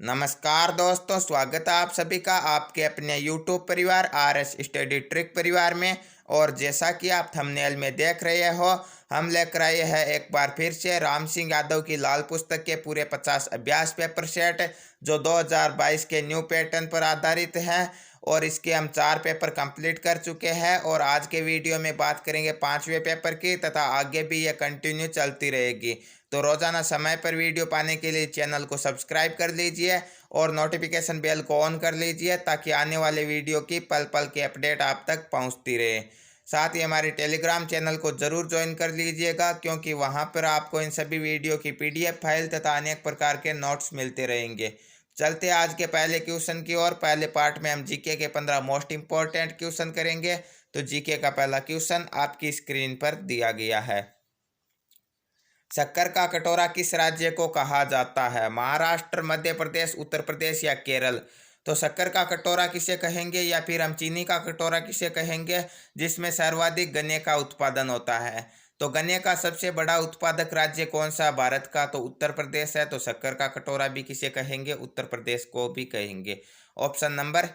नमस्कार दोस्तों, स्वागत है आप सभी का आपके अपने यूट्यूब परिवार आरएस स्टडी ट्रिक परिवार में। और जैसा कि आप थंबनेल में देख रहे हो, हम लेकर आए हैं एक बार फिर से राम सिंह यादव की लाल पुस्तक के पूरे 50 अभ्यास पेपर सेट, जो 2022 के न्यू पैटर्न पर आधारित है। और इसके हम 4 पेपर कंप्लीट कर चुके हैं और आज के वीडियो में बात करेंगे 5वें पेपर की, तथा आगे भी ये कंटिन्यू चलती रहेगी। तो रोजाना समय पर वीडियो पाने के लिए चैनल को सब्सक्राइब कर लीजिए और नोटिफिकेशन बेल को ऑन कर लीजिए, ताकि आने वाले वीडियो की पल पल की अपडेट आप तक पहुंचती रहे। साथ ही हमारे टेलीग्राम चैनल को जरूर ज्वाइन कर लीजिएगा, क्योंकि वहां पर आपको इन सभी वीडियो की पीडीएफ फाइल तथा अनेक प्रकार के नोट्स मिलते रहेंगे। चलते आज के पहले क्वेश्चन की ओर। पहले पार्ट में हम जीके के 15 मोस्ट इंपॉर्टेंट क्वेश्चन करेंगे। तो जीके का पहला क्वेश्चन आपकी स्क्रीन पर दिया गया है। शक्कर का कटोरा किस राज्य को कहा जाता है? महाराष्ट्र, मध्य प्रदेश, उत्तर प्रदेश या केरल? तो शक्कर का कटोरा किसे कहेंगे, या फिर हम चीनी का कटोरा किसे कहेंगे, जिसमें सर्वाधिक गन्ने का उत्पादन होता है? तो गन्ने का सबसे बड़ा उत्पादक राज्य कौन सा भारत का? तो उत्तर प्रदेश है। तो शक्कर का कटोरा भी किसे कहेंगे? उत्तर प्रदेश को भी कहेंगे। ऑप्शन नंबर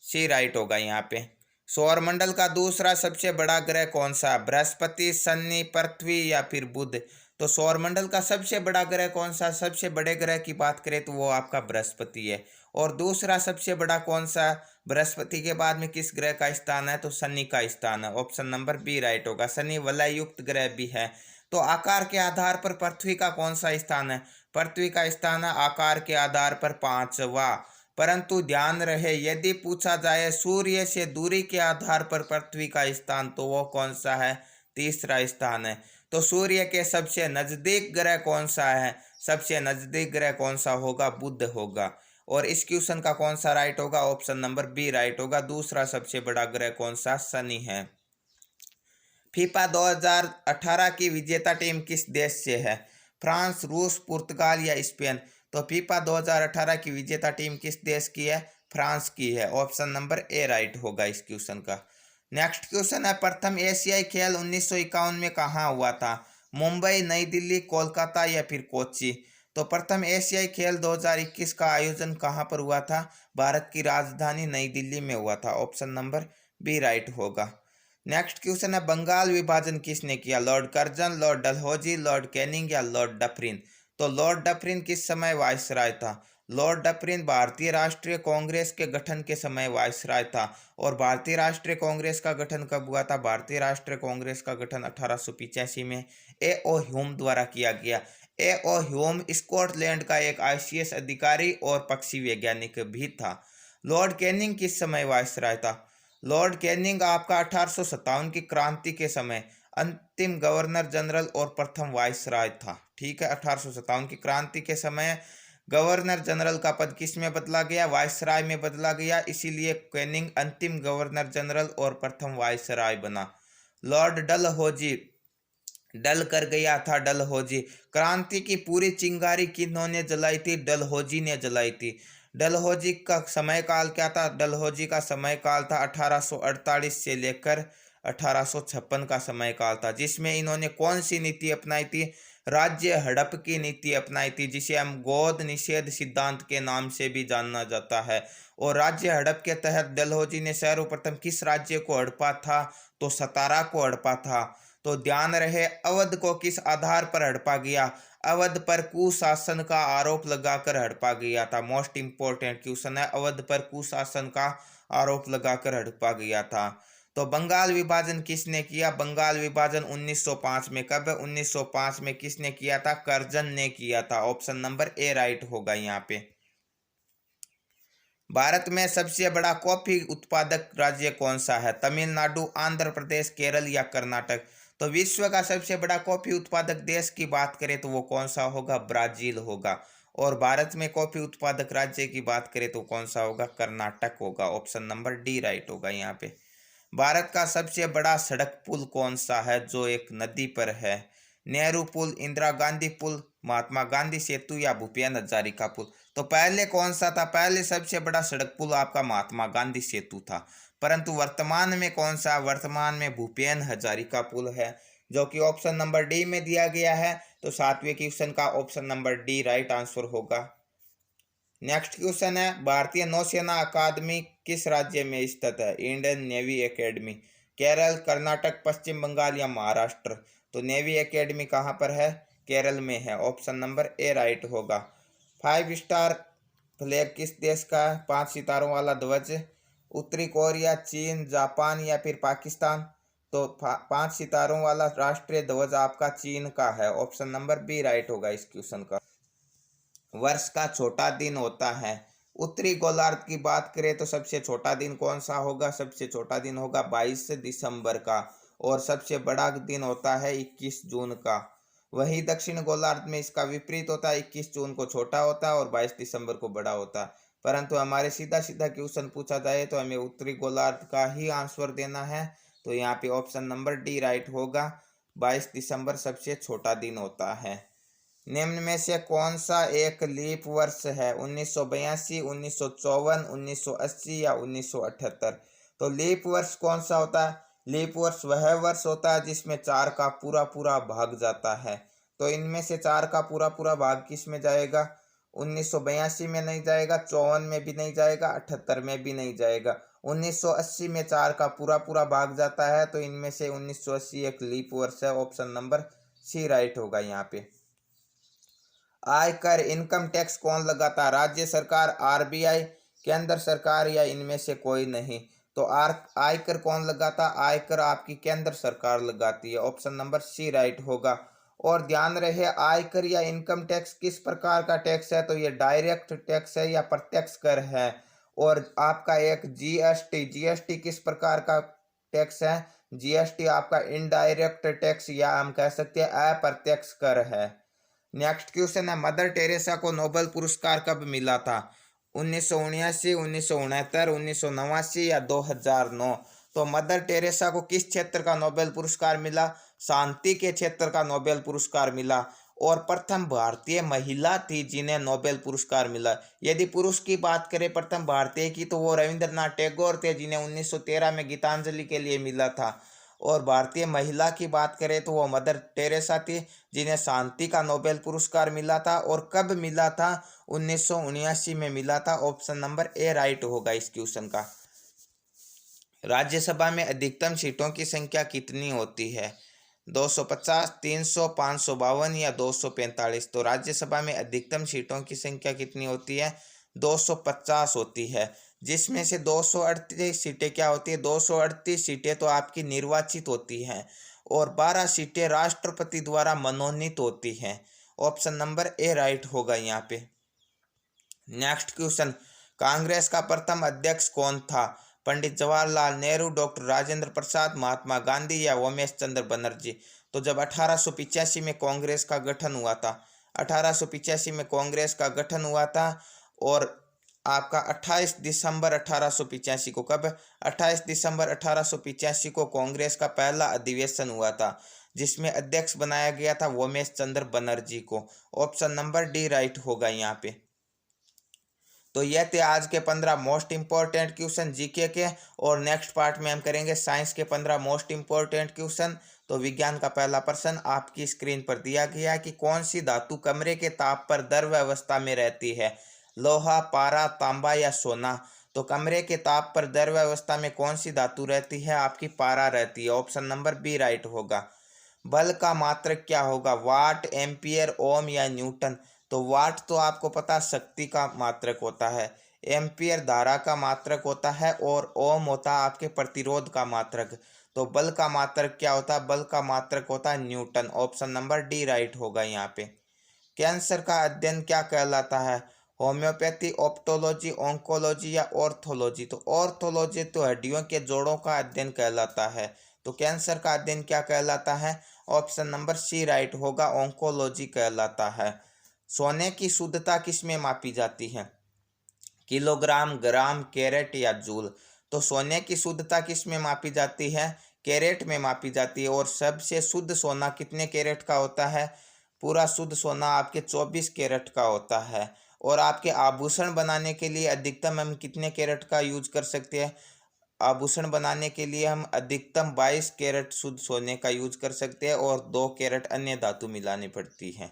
सी राइट होगा यहाँ पे। सौरमंडल का दूसरा सबसे बड़ा ग्रह कौन सा? बृहस्पति, शनि, पृथ्वी या फिर बुध? तो सौरमंडल का सबसे बड़ा ग्रह कौन सा? सबसे बड़े ग्रह की बात करें तो वो आपका बृहस्पति है। और दूसरा सबसे बड़ा कौन सा? बृहस्पति के बाद में किस ग्रह का स्थान है? तो शनि का स्थान है। ऑप्शन नंबर बी राइट होगा। शनि वलय युक्त ग्रह भी है। तो आकार के आधार पर पृथ्वी का कौन सा स्थान है? पृथ्वी का स्थान है आकार के आधार पर 5वां। परंतु ध्यान रहे, यदि पूछा जाए सूर्य से दूरी के आधार पर पृथ्वी का स्थान, तो वो कौन सा है? तीसरा स्थान है। तो सूर्य के सबसे नजदीक ग्रह कौन सा है? सबसे नजदीक ग्रह कौन सा होगा? बुध होगा। और इस क्वेश्चन का कौन सा राइट होगा? ऑप्शन नंबर बी राइट होगा। दूसरा सबसे बड़ा ग्रह कौन सा? शनि है। फीफा 2018 की विजेता टीम किस देश से है? फ्रांस, रूस, पुर्तगाल या स्पेन? तो फीफा 2018 की विजेता टीम किस देश की है? फ्रांस की है। ऑप्शन नंबर ए राइट होगा इस क्वेश्चन का। नेक्स्ट क्वेश्चन है, प्रथम एशियाई खेल 1951 में कहाँ हुआ था? मुंबई, नई दिल्ली, कोलकाता या फिर कोच्चि? तो प्रथम एशियाई खेल 2021 का आयोजन कहाँ पर हुआ था? भारत की राजधानी नई दिल्ली में हुआ था। ऑप्शन नंबर बी राइट होगा। नेक्स्ट क्वेश्चन है, बंगाल विभाजन किसने किया? Lord Curzon, Lord Dalhousie, Lord Canning या लॉर्ड डफरिन? तो लॉर्ड डफरिन किस समय वायसराय था? लॉर्ड डफरिन भारतीय राष्ट्रीय कांग्रेस के गठन के समय वायसराय था। और भारतीय राष्ट्रीय कांग्रेस का गठन कब हुआ था? भारतीय राष्ट्रीय कांग्रेस का गठन 1885 में ए ओ ह्यूम द्वारा किया गया। ए ओ ह्यूम स्कॉटलैंड का एक आईसीएस अधिकारी और पक्षी वैज्ञानिक भी था। लॉर्ड कैनिंग किस समय वायसराय था? लॉर्ड कैनिंग आपका 1857 की क्रांति के समय अंतिम गवर्नर जनरल और प्रथम वायसराय था। ठीक है, 1857 की क्रांति के समय गवर्नर जनरल का पद किस में बदला गया? वायसराय में बदला गया, इसीलिए कैनिंग अंतिम गवर्नर जनरल और प्रथम वायसराय बना। लॉर्ड डलहौजी डल कर गया था डलहौजी। क्रांति की पूरी चिंगारी किन्होंने जलाई थी? डलहौजी ने जलाई थी। डलहौजी का समय काल क्या था? डलहौजी का समय काल था 1848 से लेकर 1856 का समय काल था, जिसमें इन्होंने कौन सी नीति अपनाई थी? राज्य हड़प की नीति अपनाई थी, जिसे हम गोद निषेध सिद्धांत के नाम से भी जाना जाता है। और राज्य हड़प के तहत डलहौजी ने सर्वप्रथम किस राज्य को हड़पा था? तो सतारा को हड़पा था। तो ध्यान रहे, अवध को किस आधार पर हड़पा गया? अवध पर कुशासन का आरोप लगाकर हड़पा गया था। मोस्ट इंपोर्टेंट क्वेश्चन है, अवध पर कुशासन का आरोप लगाकर हड़पा गया था। तो बंगाल विभाजन किसने किया? बंगाल विभाजन 1905 में। कब? 1905 में। किसने किया था? कर्जन ने किया था। ऑप्शन नंबर ए राइट होगा यहाँ पे। भारत में सबसे बड़ा कॉफी उत्पादक राज्य कौन सा है? तमिलनाडु, आंध्र प्रदेश, केरल या कर्नाटक? तो विश्व का सबसे बड़ा कॉफी उत्पादक देश की बात करें तो वो कौन सा होगा? ब्राजील होगा। और भारत में कॉफी उत्पादक राज्य की बात करें तो कौन सा होगा? कर्नाटक होगा। ऑप्शन नंबर डी राइट होगा यहाँ पे। भारत का सबसे बड़ा सड़क पुल कौन सा है जो एक नदी पर है? नेहरू पुल, इंदिरा गांधी पुल, महात्मा गांधी सेतु या भूपेन हजारिका पुल? तो पहले कौन सा था? पहले सबसे बड़ा सड़क पुल आपका महात्मा गांधी सेतु था। परंतु वर्तमान में कौन सा? वर्तमान में भूपेन हजारिका पुल है, जो कि ऑप्शन नंबर डी में दिया गया है। तो 7वें क्वेश्चन का option number D right answer होगा। नेक्स्ट क्वेश्चन है, भारतीय नौसेना अकादमी किस राज्य में स्थित है? Indian navy academy. Kerala, Karnataka, Paschim Bangal या महाराष्ट्र? तो नेवी एकेडमी कहाँ पर है? केरल में है। ऑप्शन नंबर ए राइट होगा। 5 स्टार फ्लैग किस देश का है? 5 सितारों वाला ध्वज। उत्तरी कोरिया, चीन, जापान या फिर पाकिस्तान? तो 5 सितारों वाला राष्ट्रीय ध्वज आपका चीन का है। ऑप्शन नंबर बी राइट होगा इस क्वेश्चन का। वर्ष का छोटा दिन होता है। उत्तरी गोलार्ध की बात करें तो सबसे छोटा दिन कौन सा होगा? सबसे छोटा दिन होगा 22 दिसंबर का, और सबसे बड़ा दिन होता है 21 जून का। वहीं दक्षिण गोलार्ध में इसका विपरीत होता है, 21 जून को छोटा होता है और 22 दिसंबर को बड़ा होता है। परंतु हमारे सीधा सीधा क्वेश्चन पूछा जाए तो हमें उत्तरी गोलार्ध का ही आंसर देना है, तो यहाँ पे ऑप्शन नंबर डी राइट होगा। 22 दिसंबर सबसे छोटा दिन होता है। निम्न में से कौन सा एक लीप वर्ष है? 1982, 1954, 1980 या 1978? तो लीप वर्ष कौन सा होता है? लीप वर्ष वह वर्ष होता है जिसमें 4 का पूरा पूरा भाग जाता है। तो इनमें से 4 का पूरा पूरा भाग किस में जाएगा? 1982 में नहीं जाएगा, 54 में भी नहीं जाएगा, 78 में भी नहीं जाएगा। 1980 में 4 का पूरा पूरा भाग जाता है, तो इनमें से 1980 एक लीप वर्ष है। ऑप्शन नंबर सी राइट होगा यहाँ पे। आयकर इनकम टैक्स कौन लगाता है? राज्य सरकार, आरबीआई, केंद्र सरकार या इनमें से कोई नहीं? तो आयकर कौन लगाता? आयकर आपकी केंद्र सरकार लगाती है। ऑप्शन नंबर सी राइट होगा। और ध्यान रहे, आयकर या इनकम टैक्स किस प्रकार का टैक्स है? तो ये डायरेक्ट टैक्स है या प्रत्यक्ष कर है। और आपका एक जीएसटी, जीएसटी किस प्रकार का टैक्स है? जीएसटी आपका इनडायरेक्ट टैक्स या हम कह सकते हैं अप्रत्यक्ष कर है। नेक्स्ट क्वेश्चन है, मदर टेरेसा को नोबेल पुरस्कार कब मिला था? 1979, 1969, 1989 या 2009? तो मदर टेरेसा को किस क्षेत्र का नोबेल पुरस्कार मिला? शांति के क्षेत्र का नोबेल पुरस्कार मिला, और प्रथम भारतीय महिला थी जिन्हें नोबेल पुरस्कार मिला। यदि पुरुष की बात करें प्रथम भारतीय की, तो वो रविंद्रनाथ टैगोर थे जिन्हें 1913 में गीतांजलि के लिए मिला था। और भारतीय महिला की बात करें तो वो मदर टेरेसा थी जिन्हें शांति का नोबेल पुरस्कार मिला था। और कब मिला था? 1979 में मिला था। ऑप्शन नंबर ए राइट होगा इस क्वेश्चन का। राज्यसभा में अधिकतम सीटों की संख्या कितनी होती है? 250, 300, 552 या 245? तो राज्यसभा में अधिकतम सीटों की संख्या कितनी होती है? 250 होती है, जिसमें से 238 सीटें क्या होती है? 238 सीटें तो आपकी निर्वाचित होती हैं, और 12 सीटें राष्ट्रपति द्वारा मनोनीत होती हैं। ऑप्शन नंबर ए राइट होगा यहाँ पे। नेक्स्ट क्वेश्चन, कांग्रेस का प्रथम अध्यक्ष कौन था? पंडित जवाहरलाल नेहरू, डॉक्टर राजेंद्र प्रसाद, महात्मा गांधी या उमेश चंद्र बनर्जी? तो जब 1885 में कांग्रेस का गठन हुआ था, 1885 में कांग्रेस का गठन हुआ था, और आपका 28 दिसंबर 1885 को, कब? 28 दिसंबर 1885 को कांग्रेस का पहला अधिवेशन हुआ था, जिसमें अध्यक्ष बनाया गया था उमेश चंद्र बनर्जी को। ऑप्शन नंबर डी राइट होगा यहाँ पे। तो यह थे आज के 15 मोस्ट इंपॉर्टेंट क्वेश्चन जीके के, और नेक्स्ट पार्ट में हम करेंगे साइंस के 15 मोस्ट इंपॉर्टेंट क्वेश्चन। तो विज्ञान का पहला प्रश्न आपकी स्क्रीन पर दिया गया है कि कौन सी धातु कमरे के ताप पर द्रव अवस्था में रहती है? लोहा, पारा, तांबा या सोना? तो कमरे के ताप पर द्रव अवस्था में कौन सी धातु रहती है? आपकी पारा रहती है। ऑप्शन नंबर बी राइट होगा। बल का मात्रक क्या होगा? वाट, एम्पियर, ओम या न्यूटन? तो वाट तो आपको पता शक्ति का मात्रक होता है, एम्पियर धारा का मात्रक होता है, और ओम होता है आपके प्रतिरोध का मात्रक। तो बल का मात्रक क्या होता है? बल का मात्रक होता है Newton. Option number D right होगा यहाँ पे। कैंसर का अध्ययन क्या कहलाता है? होम्योपैथी, ऑप्टोलॉजी, ऑन्कोलॉजी या ऑर्थोलॉजी? तो ऑर्थोलॉजी तो हड्डियों के जोड़ों का अध्ययन कहलाता है। तो कैंसर का अध्ययन क्या कहलाता है? ऑप्शन नंबर सी राइट होगा, ऑन्कोलॉजी कहलाता है। सोने की शुद्धता किस में मापी जाती है? किलोग्राम, ग्राम, कैरेट या जूल? तो सोने की शुद्धता किस में मापी जाती है? कैरेट में मापी जाती है। और सबसे शुद्ध सोना कितने कैरेट का होता है? पूरा शुद्ध सोना आपके 24 कैरेट का होता है। और आपके आभूषण बनाने के लिए अधिकतम हम कितने कैरेट का यूज कर सकते हैं? आभूषण बनाने के लिए हम अधिकतम 22 कैरेट शुद्ध सोने का यूज कर सकते हैं, और 2 कैरेट अन्य धातु मिलानी पड़ती है।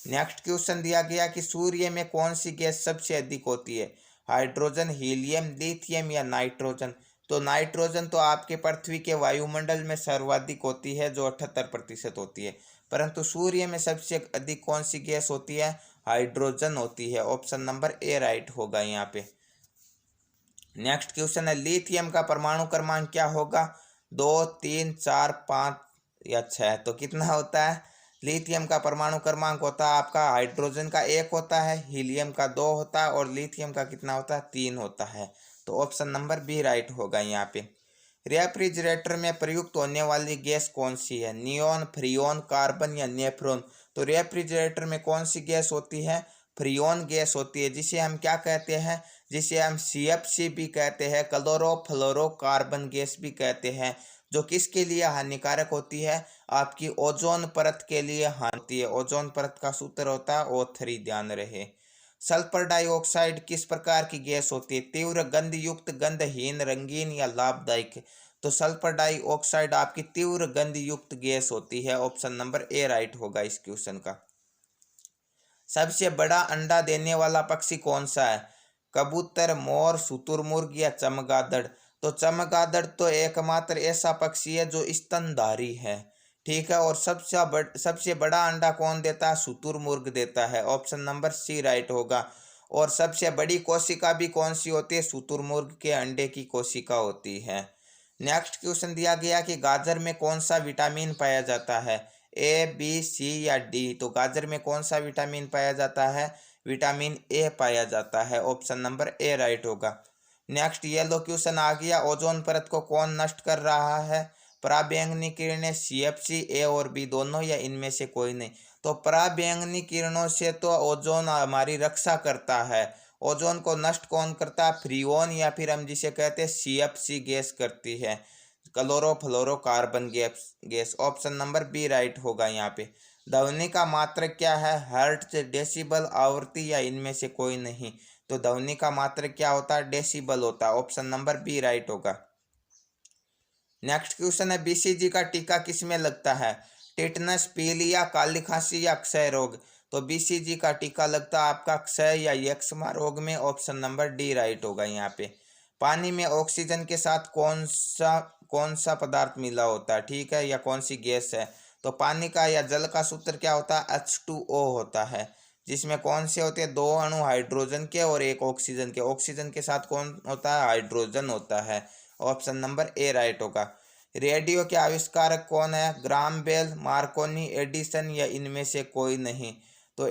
नेक्स्ट क्वेश्चन दिया गया कि सूर्य में कौन सी गैस सबसे अधिक होती है, हाइड्रोजन, हीलियम, लिथियम या नाइट्रोजन। तो नाइट्रोजन तो आपके पृथ्वी के वायुमंडल में सर्वाधिक होती है जो 78% होती है, परंतु सूर्य में सबसे अधिक कौन सी गैस होती है, हाइड्रोजन होती है। ऑप्शन नंबर ए राइट होगा यहाँ पे। नेक्स्ट क्वेश्चन है लिथियम का परमाणु क्रमांक क्या होगा, 2, 3, 4, 5 या 6। तो कितना होता है, लिथियम का परमाणु क्रमांक होता है आपका, हाइड्रोजन का 1 होता है, हीलियम का 2 होता है और लिथियम का कितना होता है, 3 होता है। तो ऑप्शन नंबर बी राइट होगा यहाँ पे। रेफ्रिजरेटर में प्रयुक्त होने वाली गैस कौन सी है, नियोन, फ्रियोन, कार्बन या नेफ्रॉन। तो रेफ्रिजरेटर में कौन सी गैस होती है, फ्रियोन गैस होती है, जिसे हम क्या कहते हैं, जिसे हम CFC भी कहते हैं, क्लोरोफ्लोरोकार्बन गैस भी कहते हैं, जो किसके लिए हानिकारक होती है, आपकी ओजोन परत के लिए हानि होती है। ओजोन परत का सूत्र होता है O3, ध्यान रहे। सल्फर डाइऑक्साइड किस प्रकार की गैस होती है, तीव्र गंध युक्त, गंधहीन, रंगीन या लाभदायक। तो सल्फर डाइऑक्साइड आपकी तीव्र गंध युक्त गैस होती है। ऑप्शन नंबर ए राइट होगा इस क्वेश्चन का। सबसे बड़ा अंडा देने वाला पक्षी कौन सा है, कबूतर, मोर, शुतुरमुर्ग या चमगादड़। तो चमगादड़ तो एकमात्र ऐसा पक्षी है जो स्तनधारी है, ठीक है। और सबसे बड़ा अंडा कौन देता है, शुतुरमुर्ग देता है। ऑप्शन नंबर सी राइट होगा। और सबसे बड़ी कोशिका भी कौन सी होती है, शुतुरमुर्ग के अंडे की कोशिका होती है। नेक्स्ट क्वेश्चन दिया गया कि गाजर में कौन सा विटामिन पाया जाता है, A, B, C या D। तो गाजर में कौन सा विटामिन पाया जाता है, विटामिन ए पाया जाता है। ऑप्शन नंबर ए राइट होगा। नेक्स्ट येलो क्वेश्चन आ गया, ओजोन परत को कौन नष्ट कर रहा है, पराबैंगनी किरणें, CFC, ए और बी दोनों या इनमें से कोई नहीं। तो पराबैंगनी किरणों से तो ओजोन हमारी रक्षा करता है, ओजोन को नष्ट कौन करता है, फ्रियोन या फिर हम जिसे कहते हैं CFC गैस करती है, chlorofluorocarbon gas. Option number B right होगा यहाँ पे। ध्वनि का मात्रक क्या है, हर्ट्ज, डेसिबल, आवृत्ति या इनमें से कोई नहीं। तो ध्वनि का मात्रक क्या होता है, डेसिबल होता है। ऑप्शन नंबर बी राइट होगा। नेक्स्ट क्वेश्चन है BCG का टीका किस में लगता है, टिटनस, पीलिया, काली खांसी या क्षय रोग। तो BCG का टीका लगता है आपका क्षय या यक्ष्मा रोग में। ऑप्शन नंबर डी राइट होगा यहाँ पे। पानी में ऑक्सीजन के साथ कौन सा पदार्थ मिला होता है, ठीक है, या कौन सी गैस है। तो पानी का या जल का सूत्र क्या होता है, H2O होता है, जिसमें कौन से होते हैं, 2 अणु हाइड्रोजन के और 1 ऑक्सीजन के। ऑक्सीजन के साथ कौन होता है, हाइड्रोजन होता है। ऑप्शन नंबर ए राइट होगा। रेडियो के आविष्कारक कौन है, ग्राहम बेल, मार्कोनी, एडिसन या इनमें से कोई नहीं। तो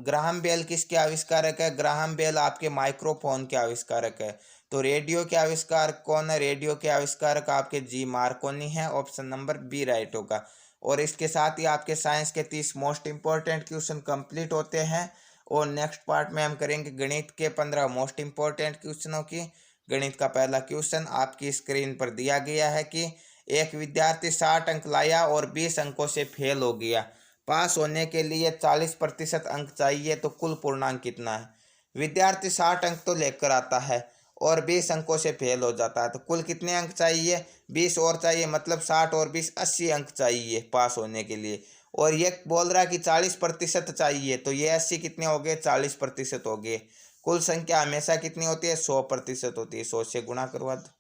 ग्राहम बेल किसके आविष्कारक है, ग्राहम बेल आपके माइक्रोफोन के आविष्कारक है। तो रेडियो के आविष्कारक कौन है, रेडियो के आविष्कारक आपके जी मार्कोनी है। ऑप्शन नंबर बी राइट होगा। और इसके साथ ही आपके साइंस के 30 मोस्ट इंपॉर्टेंट क्वेश्चन कंप्लीट होते हैं। और नेक्स्ट पार्ट में हम करेंगे गणित के 15 मोस्ट इंपॉर्टेंट क्वेश्चनों की। गणित का पहला क्वेश्चन आपकी स्क्रीन पर दिया गया है कि एक विद्यार्थी 60 अंक लाया और 20 अंकों से फेल हो गया, पास होने के लिए 40% अंक चाहिए, तो कुल पूर्णांक कितना है। विद्यार्थी 60 अंक तो लेकर आता है और 20 अंकों से फेल हो जाता है, तो कुल कितने अंक चाहिए, 20 और चाहिए, मतलब 60 और 20 80 अंक चाहिए पास होने के लिए। और ये बोल रहा है कि 40% चाहिए, तो ये 80 कितने हो गए, 40% हो गए। कुल संख्या हमेशा कितनी होती है, 100% होती है। 100 से गुणा करवा दो,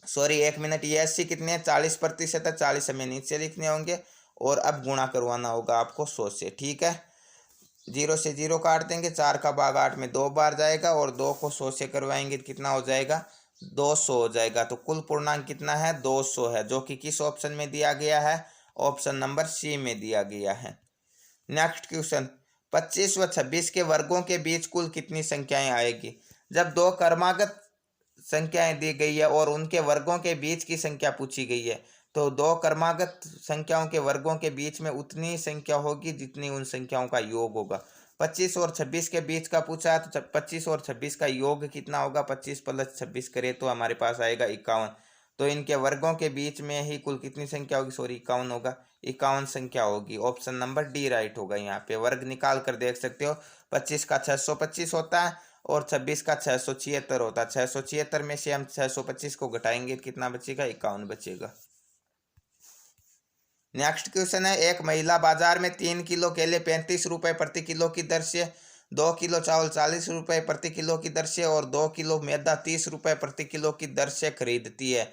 सॉरी 1 मिनट, ये 80 कितने हैं, 40% है, 40 हमें नीचे लिखने होंगे और अब गुणा करवाना होगा आपको 100 से, ठीक है। 0 से 0 काट देंगे, 4 का भाग 8 में 2 बार जाएगा और 2 को 100 से करवाएंगे तो कितना हो जाएगा, 200 हो जाएगा। तो कुल पूर्णांक कितना है, 200 है, जो कि किस ऑप्शन में दिया गया है, ऑप्शन नंबर सी में दिया गया है। नेक्स्ट क्वेश्चन, 25 व 26 के वर्गों के बीच कुल कितनी संख्याएं आएगी। जब 2 क्रमागत संख्याएं दी गई है और उनके वर्गों के बीच की संख्या पूछी गई है, तो 2 क्रमागत संख्याओं के वर्गों के बीच में उतनी संख्या होगी जितनी उन संख्याओं का योग होगा। 25 और 26 के बीच का पूछा है, तो 25 और 26 का योग कितना होगा, 25 + 26 करें तो हमारे पास आएगा 51। तो इनके वर्गों के बीच में ही कुल कितनी संख्या होगी, सॉरी 51 होगा, 51 संख्या होगी। ऑप्शन नंबर डी राइट होगा। यहाँ पे वर्ग निकाल कर देख सकते हो, 25 का 625 होता है और 26 का 676 होता है। 676 में से हम 625 को घटाएंगे, कितना बचेगा, 51 बचेगा। नेक्स्ट क्वेश्चन है, एक महिला बाजार में 3 किलो केले 35 रुपये प्रति किलो की दर से, 2 किलो चावल 40 रुपये प्रति किलो की दर से और 2 किलो मैदा 30 रुपये प्रति किलो की दर से खरीदती है।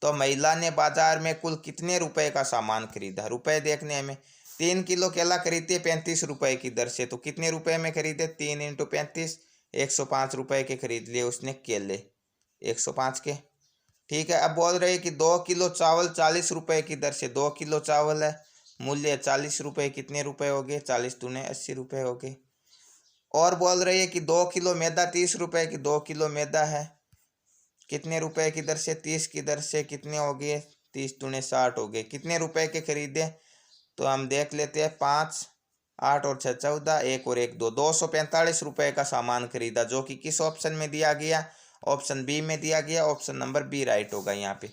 तो महिला ने बाजार में कुल कितने रुपए का सामान खरीदा? रुपए देखने हमें। 3 किलो केला खरीदती है 35 रुपये की दर से, तो कितने रुपए में खरीदे? 3 × 35, 105 रुपये के खरीद लिए उसने केले, 105 के। ठीक है, अब बोल रहे हैं कि 2 किलो चावल 40 रुपये की दर से, 2 किलो चावल है, मूल्य 40 रुपये, कितने रुपए हो गए? 40 दूने 80 रुपये हो गए। और बोल रही है कि 2 किलो मैदा 30 रुपये की, 2 किलो मैदा है, कितने रुपए की दर से? 30 की दर से, कितने हो गए? 30 दूने 60 हो गए। कितने रुपए के खरीदे? तो हम देख लेते हैं, 5, 8 और 6 14, 1 और 1 2, 245 रुपये का सामान खरीदा, जो कि किस ऑप्शन में दिया गया? ऑप्शन बी में दिया गया। ऑप्शन नंबर बी राइट होगा यहाँ पे।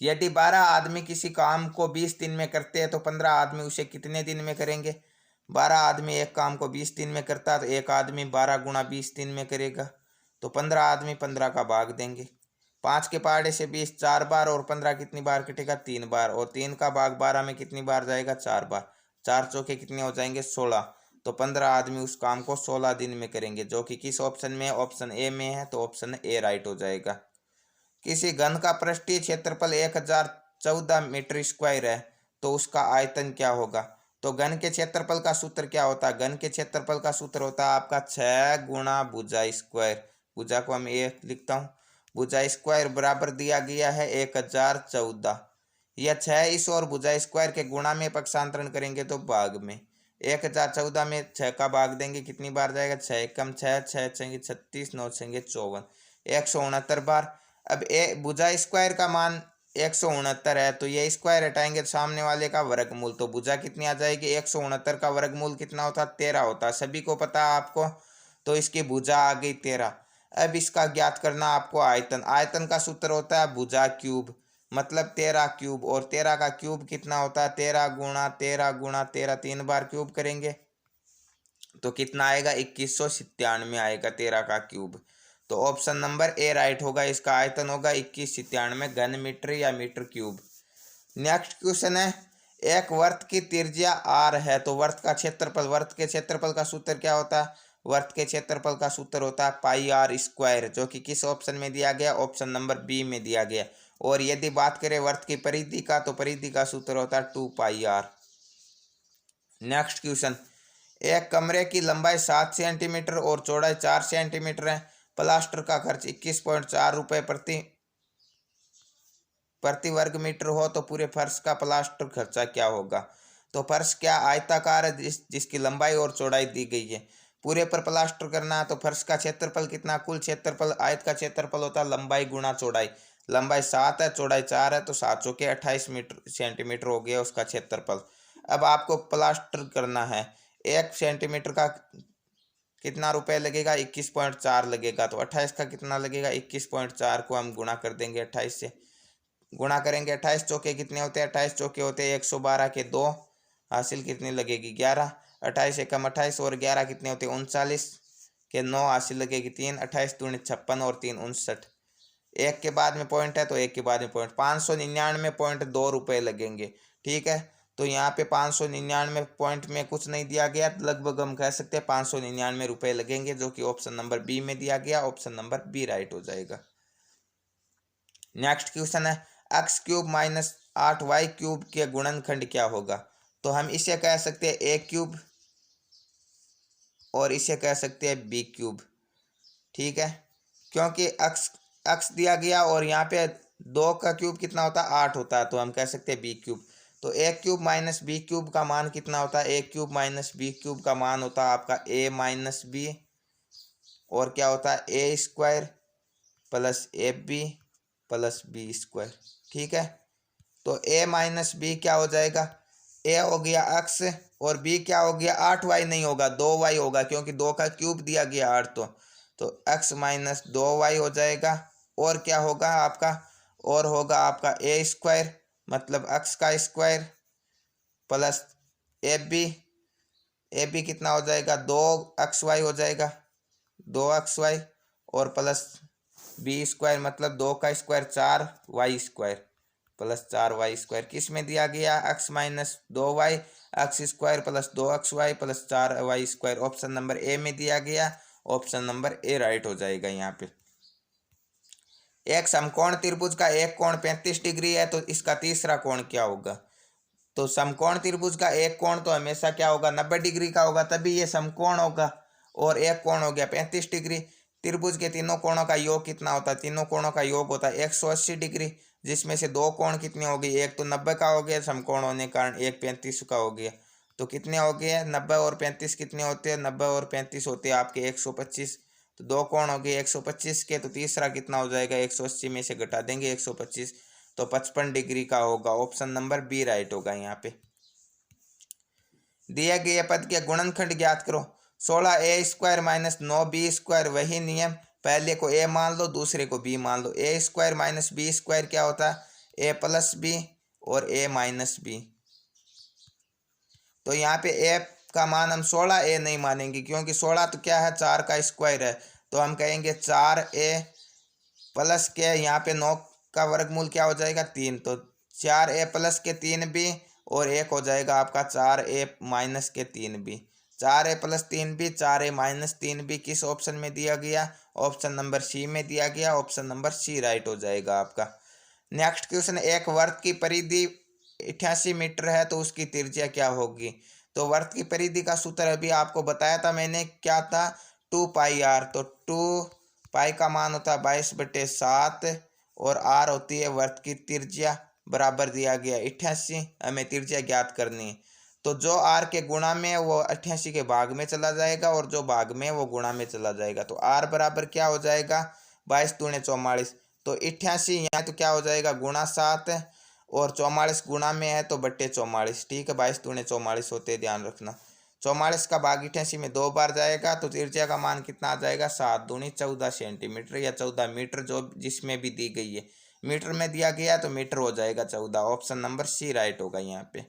यदि 12 आदमी किसी काम को 20 दिन में करते हैं तो 15 आदमी उसे कितने दिन में करेंगे? 12 आदमी एक काम को 20 दिन में करता है तो एक आदमी 12 गुणा 20 दिन में करेगा, तो 15 आदमी 15 का भाग देंगे। 5 के पहाड़े से 20 4 बार, और 15 कितनी बार कटेगा? 3 बार, और 3 का भाग 12 में कितनी बार जाएगा? 4 बार। 4 चौके कितने हो जाएंगे? 16। तो 15 आदमी उस काम को 16 दिन में करेंगे, जो कि किस ऑप्शन में है? ऑप्शन ए में है, तो ऑप्शन ए राइट हो जाएगा। किसी घन का पृष्ठीय क्षेत्रफल 1014 मीटर स्क्वायर है, तो उसका आयतन क्या होगा? तो घन के क्षेत्रफल का सूत्र क्या होता है? घन के क्षेत्रफल का सूत्र होता है आपका 6 गुणा भुजा स्क्वायर। भुजा को हम ए लिखता हूँ, भुजा स्क्वायर बराबर दिया गया है 1014। यह 6 इस और भुजा स्क्वायर के गुणा में पक्षांतरण करेंगे तो भाग में, 1014 में 6 का भाग देंगे, कितनी बार जाएगा? 6 कम 6, 6 छेंगे 36, 9 छेंगे 54, 169 बार। अब भुजा स्क्वायर का मान 169 है, तो ये स्क्वायर हटाएंगे तो सामने वाले का वर्गमूल, तो भुजा कितनी आ जाएगी? 169 का वर्गमूल कितना होता? 13 होता। सभी को पता है आपको, तो इसकी भुजा आ गई 13। अब इसका ज्ञात करना आपको आयतन। आयतन का सूत्र होता है भुजा क्यूब, मतलब 13 क्यूब, और 13 का क्यूब कितना होता है? 13 गुणा 13 गुणा 13, 3 बार क्यूब करेंगे तो कितना आएगा? 2197 आएगा 13 का क्यूब। तो ऑप्शन नंबर ए राइट होगा। इसका आयतन होगा 2197 घन मीटर या मीटर क्यूब। नेक्स्ट क्वेश्चन है, एक वृत्त की त्रिज्या आर है, तो वृत्त का क्षेत्रफल, वृत्त के क्षेत्रफल का सूत्र क्या होता है? वृत्त के क्षेत्रफल का सूत्र होता है पाई आर स्क्वायर, जो कि किस ऑप्शन में दिया गया? ऑप्शन नंबर बी में दिया गया। और यदि बात करें वृत्त की परिधि का, तो परिधि का सूत्र होता है 2 पाई आर। नेक्स्ट क्वेश्चन, एक कमरे की लंबाई 7 सेंटीमीटर और चौड़ाई 4 सेंटीमीटर है, प्लास्टर का खर्च 21.4 रुपये प्रति वर्ग मीटर हो, तो पूरे फर्श का प्लास्टर खर्चा क्या होगा? तो फर्श क्या आयताकार है, जिसकी लंबाई और चौड़ाई दी गई है, पूरे पर प्लास्टर करना है, तो फर्श का क्षेत्रफल कितना? कुल क्षेत्रफल, आयत का क्षेत्रफल होता है लंबाई गुणा चौड़ाई। लंबाई 7 है, चौड़ाई 4 है, तो 7 चौके 28 सेंटीमीटर हो गया उसका क्षेत्रफल। अब आपको प्लास्टर करना है, 1 सेंटीमीटर का कितना रुपए लगेगा? 21.4 लगेगा, तो 28 का कितना लगेगा? 21.4 को हम गुणा कर देंगे 28 से, गुणा करेंगे 28 चौके कितने होते हैं? 28 चौके होते हैं 112 के 2, हासिल कितनी लगेगी? 11। 28 एकम 28 और 11 कितने होते हैं? 39 के 9, हासिल लगेगी 3। 28 दूनी 56 और 3 59। एक के बाद में पॉइंट है तो एक के बाद में पॉइंट, 599.2 रुपये लगेंगे। ठीक है, तो यहाँ पे 599 पॉइंट में कुछ नहीं दिया गया, लगभग हम कह सकते हैं 599 रुपये लगेंगे, जो कि ऑप्शन नंबर बी में दिया गया। ऑप्शन नंबर बी राइट हो जाएगा। नेक्स्ट क्वेश्चन है, x cube minus 8y cube के गुणनखंड क्या होगा? तो हम इसे कह सकते हैं ए क्यूब और इसे कह सकते हैं बी क्यूब। ठीक है, क्योंकि एक्स एक्स दिया गया और यहाँ पे 2 का क्यूब कितना होता है? 8 होता है, तो हम कह सकते हैं बी क्यूब। तो ए क्यूब माइनस बी क्यूब का मान कितना होता है? ए क्यूब माइनस बी क्यूब का मान होता है आपका ए माइनस बी, और क्या होता है? A square plus A B plus B square. ठीक है, तो ए माइनस बी क्या हो जाएगा? ए हो गया एक्स, और बी क्या हो गया? 8y नहीं होगा, 2y होगा, क्योंकि 2 का क्यूब दिया गया 8, तो एक्स माइनस 2y हो जाएगा। और क्या होगा आपका? और होगा आपका ए स्क्वायर, मतलब एक्स का स्क्वायर प्लस ए बी कितना हो जाएगा? 2xy हो जाएगा, 2xy, और प्लस बी स्क्वायर मतलब 2 का square 4y square. Plus 4y² किस में दिया गया, x minus 2y x² plus 2xy plus 4y²। Option number A में दिया गया, ऑप्शन नंबर ए राइट हो जाएगा। यहाँ पे एक समकोण त्रिभुज का एक कोण 35 डिग्री है, तो इसका तीसरा कोण क्या होगा। तो समकोण त्रिभुज का एक कोण तो हमेशा क्या होगा, 90 डिग्री का होगा, तभी ये समकोण होगा। और एक कोण हो गया 35 डिग्री। त्रिभुज के तीनों कोणों का योग कितना होता है, तीनों कोणों का योग होता है 180 डिग्री, जिसमें से दो कोण कितने हो गए, एक तो 90 का हो गया समकोण होने के कारण, एक 35 का हो गया। तो कितने हो गए, 90 और 35 कितने होते हैं, 90 और 35 होते हैं आपके 125। तो दो कोण हो गए 125 के, तो तीसरा कितना हो जाएगा, 180 में से घटा देंगे 125, तो 55 डिग्री का होगा। ऑप्शन नंबर बी राइट होगा। यहाँ पे दिए गए पद के गुणनखंड ज्ञात करो। 16a² माइनस 9b², वही नियम, पहले को a मान लो, दूसरे को b मान लो। a² माइनस b² क्या होता है, a प्लस b और a माइनस b। तो यहाँ पे a का मान हम 16a नहीं मानेंगे, क्योंकि 16 तो क्या है, 4 का स्क्वायर है। तो हम कहेंगे 4a प्लस के, यहाँ पे 9 का वर्गमूल क्या हो जाएगा, 3। तो 4a प्लस के 3b और एक हो जाएगा आपका 4a माइनस के 3b। 4a plus 3b 4a minus 3b किस ऑप्शन में दिया गया, ऑप्शन नंबर सी में दिया गया। ऑप्शन नंबर सी राइट हो जाएगा आपका। नेक्स्ट क्वेश्चन, एक वर्त की परिधि 88 मीटर है, तो उसकी त्रिज्या क्या होगी। तो वर्त की परिधि का सूत्र अभी आपको बताया था मैंने, क्या था, 2πr। तो 2π का मान होता है 22/7 और r होती है वर्त की त्रिज्या, बराबर दिया गया 88। हमें त्रिज्या ज्ञात करनी है, तो जो r के गुणा में है वो 88 के भाग में चला जाएगा, और जो भाग में है वो गुणा में चला जाएगा। तो r बराबर क्या हो जाएगा, 22 दूने 44। तो 88 यहाँ तो क्या हो जाएगा, गुणा 7, और 44 गुणा में है तो बट्टे 44। ठीक है, 22 दूने 44 होते हैं, ध्यान रखना। 44 का भाग 88 में 2 बार जाएगा, तो त्रिज्या का मान कितना आ जाएगा, 7 दूनी 14 सेंटीमीटर या 14 मीटर, जो जिसमें भी दी गई है। मीटर में दिया गया तो मीटर हो जाएगा 14। ऑप्शन नंबर सी राइट होगा। यहाँ पे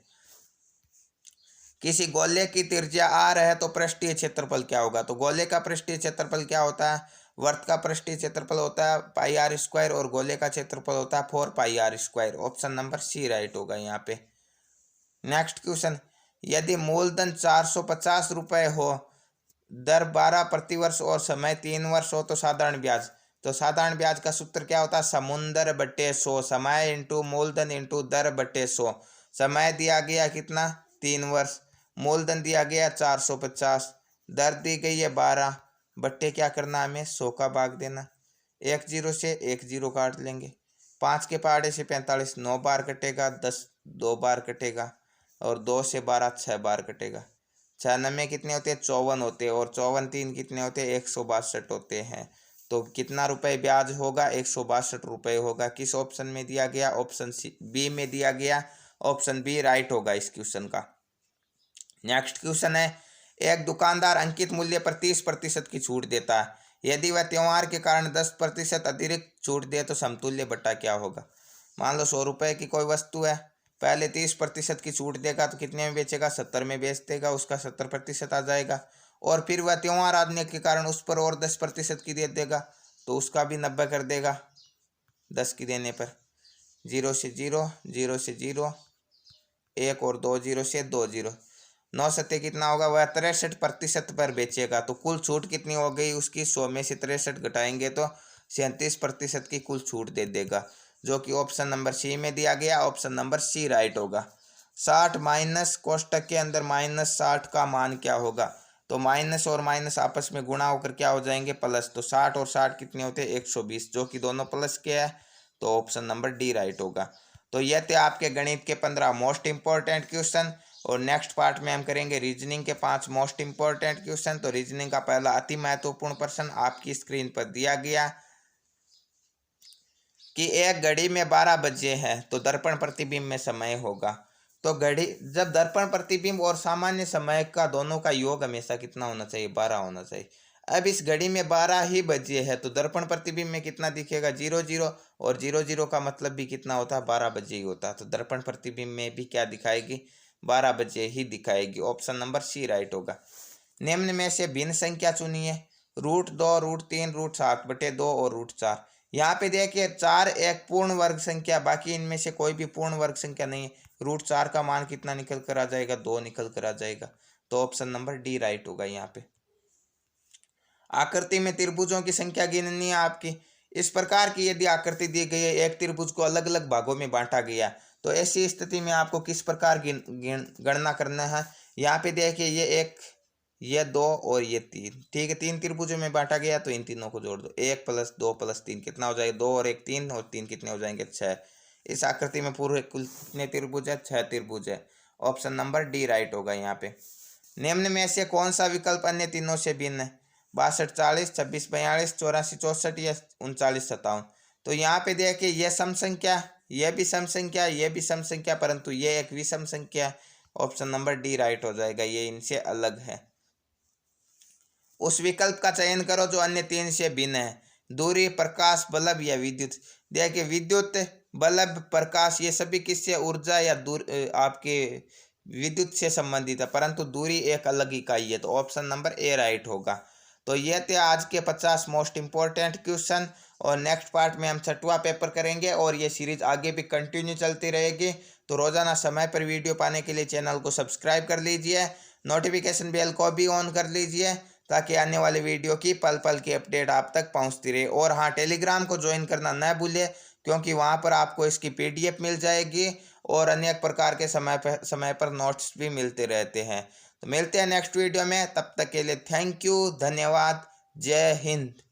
किसी गोले की त्रिज्या r है, तो पृष्ठीय क्षेत्रफल क्या होगा। तो गोले का पृष्ठीय क्षेत्रफल क्या होता है, वर्त का पृष्ठीय क्षेत्रफल होता है πr² और गोले का क्षेत्रफल होता है 4πr²। Option number C right होगा। यहाँ पे नेक्स्ट क्वेश्चन, यदि मूलधन 450 रुपये हो, दर 12 प्रतिवर्ष और समय 3 वर्ष हो, तो साधारण ब्याज। तो साधारण ब्याज का सूत्र क्या होता है, समुंदर बट्टे 100, समय इंटू मूलधन इंटू दर बट्टे 100। समय दिया गया कितना, 3 वर्ष, मूलधन दिया गया 450, दर दी गई है 12, बट्टे क्या करना, हमें 100 का भाग देना। 1 0 से 1 0 काट लेंगे, 5 के पहाड़े से 45, 9 बार कटेगा, 10 2 बार कटेगा, और 2 से 12 6 बार कटेगा। 6 9 कितने होते हैं, 54 होते हैं, और 54 3 कितने होते हैं, 162 होते हैं। तो कितना रुपए ब्याज होगा, 162 रुपये होगा। किस ऑप्शन में दिया गया, ऑप्शन सी बी में दिया गया। ऑप्शन बी राइट होगा इस क्वेश्चन का। नेक्स्ट क्वेश्चन है, एक दुकानदार अंकित मूल्य पर 30% की छूट देता है, यदि वह त्योहार के कारण 10% अतिरिक्त छूट दे तो समतुल्य बट्टा क्या होगा। मान लो 100 रुपये की कोई वस्तु है, पहले 30% की छूट देगा, तो कितने में बेचेगा, 70 में बेच देगा, उसका 70% आ जाएगा। और फिर वह त्योहार आने के कारण उस पर और 10% की दे देगा, तो उसका भी 90 कर देगा 10 की देने पर। 0 से 0 0 से 0 1 और 2 0 से 2 0, 9 सत्ते कितना होगा, वह 63% पर बेचेगा। तो कुल छूट कितनी हो गई उसकी, 100 में से 63 घटाएंगे तो 37% की कुल छूट दे देगा, जो कि ऑप्शन नंबर सी में दिया गया। ऑप्शन नंबर सी राइट होगा। 60 माइनस कोष्टक के अंदर -60 का मान क्या होगा। तो माइनस और माइनस आपस में गुणा होकर क्या हो जाएंगे, प्लस। तो 60 और 60 कितने होते हैं, 120, जो कि दोनों प्लस के है। तो ऑप्शन नंबर डी राइट होगा। तो यह थे आपके गणित के 15 मोस्ट इंपॉर्टेंट क्वेश्चन, और नेक्स्ट पार्ट में हम करेंगे रीजनिंग के 5 मोस्ट इंपॉर्टेंट क्वेश्चन। तो रीजनिंग का पहला अति महत्वपूर्ण प्रश्न आपकी स्क्रीन पर दिया गया कि एक घड़ी में 12 बजे हैं, तो दर्पण प्रतिबिंब में समय होगा। तो घड़ी जब दर्पण प्रतिबिंब और सामान्य समय का दोनों का योग हमेशा कितना होना चाहिए, 12 होना चाहिए। अब इस घड़ी में 12 ही बजे है, तो दर्पण प्रतिबिंब में कितना दिखेगा, 0 0, और 0 0 का मतलब भी कितना होता है, 12 बजे ही होता है। तो दर्पण प्रतिबिंब में भी क्या दिखाएगी, 12 बजे ही दिखाएगी। ऑप्शन नंबर सी राइट होगा। निम्न में से भिन्न संख्या चुनिए, √2 √3 √7/2 और √4। यहाँ पे देखिए 4 एक पूर्ण वर्ग संख्या, बाकी इनमें से कोई भी पूर्ण वर्ग संख्या नहीं है। √4 का मान कितना निकल कर आ जाएगा? 2 निकल कर आ जाएगा। तो ऑप्शन नंबर डी राइट होगा यहाँ पे। आकृति में त्रिभुजों की संख्या गिननी है आपकी। इस प्रकार की यदि आकृति दी गई है, एक त्रिभुज को अलग अलग भागों में बांटा गया, तो ऐसी स्थिति में आपको किस प्रकार गणना करना है। यहाँ पे देखिए ये 1, ये 2 और ये 3, ठीक है। 3 त्रिभुजों में बांटा गया, तो इन तीनों को जोड़ दो। 1 + 2 + 3 कितना हो जाएगा? 2 और 1 3, और 3 कितने हो जाएंगे? 6। इस आकृति में पूरे कुल कितने त्रिभुज है? 6 त्रिभुज है। ऑप्शन नंबर डी राइट होगा यहाँ पे। निम्न में से कौन सा विकल्प अन्य तीनों से भिन्न है? 62 40, 26 42, 84 64 या 39 57। तो यहाँ पे देखिए ये सम संख्या, ये भी सम संख्या, ये भी सम संख्या, परंतु ये एक विषम संख्या। ऑप्शन नंबर डी राइट हो जाएगा, ये इनसे अलग है। उस विकल्प का चयन करो जो अन्य 3 से भिन्न है। दूरी, प्रकाश, बल्ब या विद्युत। देखिए विद्युत, बल्ब, प्रकाश ये सभी किससे? ऊर्जा या दूर आपके विद्युत से संबंधित है, परंतु दूरी एक अलग इकाई है। तो ऑप्शन नंबर ए राइट होगा। तो ये थे आज के 50 मोस्ट इंपॉर्टेंट क्वेश्चन, और नेक्स्ट पार्ट में हम 6वां पेपर करेंगे, और ये सीरीज आगे भी कंटिन्यू चलती रहेगी। तो रोजाना समय पर वीडियो पाने के लिए चैनल को सब्सक्राइब कर लीजिए, नोटिफिकेशन बेल को भी ऑन कर लीजिए, ताकि आने वाले वीडियो की पल पल की अपडेट आप तक पहुंचती रहे। और हाँ, टेलीग्राम को ज्वाइन करना न भूलिए, क्योंकि वहाँ पर आपको इसकी PDF मिल जाएगी, और अनेक प्रकार के समय पर नोट्स भी मिलते रहते हैं। तो मिलते हैं नेक्स्ट वीडियो में, तब तक के लिए थैंक यू, धन्यवाद, जय हिंद।